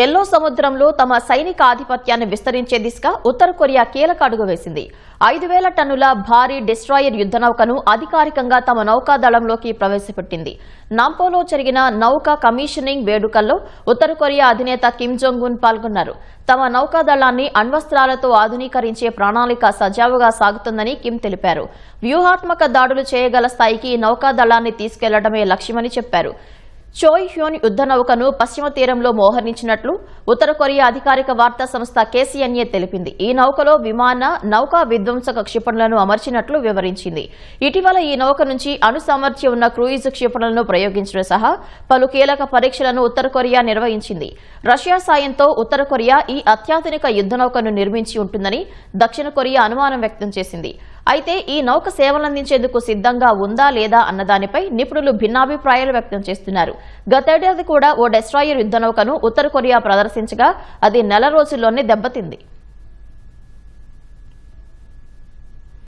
Yellow సముద్రంలో తమ సైనిక ఆధిపత్యాన్ని విస్తరించే దిశగా ఉత్తర కొరియా కీలక అడుగు వేసింది. 5,000 టన్నుల భారీ డిస్ట్రాయర్ యుద్దనౌకను అధికారికంగా తమ నౌకాదళంలోకి ప్రవేశపెట్టింది. నాంపోలో జరిగిన నౌకా కమిషనింగ్ వేడుకల్లో ఉత్తర కొరియా అధినేత కిమ్ జోంగ్ ఉన్ పాల్గొన్నారు. తమ నౌకాదళాన్ని అణ్వస్త్రాలతో ఆధునీకరించే ప్రణాళిక సజావుగా సాగుతుందని కిమ్ తెలిపారు. వ్యూహాత్మక దాడులు చేయగల స్థాయికి నౌకాదళాన్ని తీసుకెళ్లడమే లక్ష్యమని చెప్పారు. చోయ్ హ్యోన్ యుద్దనౌకను పశ్చిమ తీరంలో మోహరించినట్లు ఉత్తర కొరియా అధికారిక వార్తా సంస్థ KCNA తెలిపింది. ఈ నౌకలో విమాన నౌకా విధ్వంసక క్షిపణులను అమర్చినట్లు వివరించింది. ఇటీవల ఈ నౌక నుంచి అణు సామర్థ్యం ఉన్న క్రూయిజ్ క్షిపణులను ప్రయోగించడం సహా పలు కీలక పరీక్షలను ఉత్తర కొరియా నిర్వహించింది. రష్యా సాయంతో ఉత్తర కొరియా ఈ అత్యాధునిక యుద్దనౌకను నిర్మించి ఉంటుందని దక్షిణ కొరియా అనుమానం వ్యక్తం చేసింది. అయితే ఈ నౌక సేవలందించేందుకు సిద్ధంగా ఉందా లేదా అన్నదానిపై నిపుణులు భిన్నాభిప్రాయాలు వ్యక్తం చేస్తున్నారు. గతేడాది కూడా ఓ డెస్ట్రాయర్ యుద్దనౌకను ఉత్తర కొరియా ప్రదర్శించగా అది నెల రోజుల్లోనే దెబ్బతింది.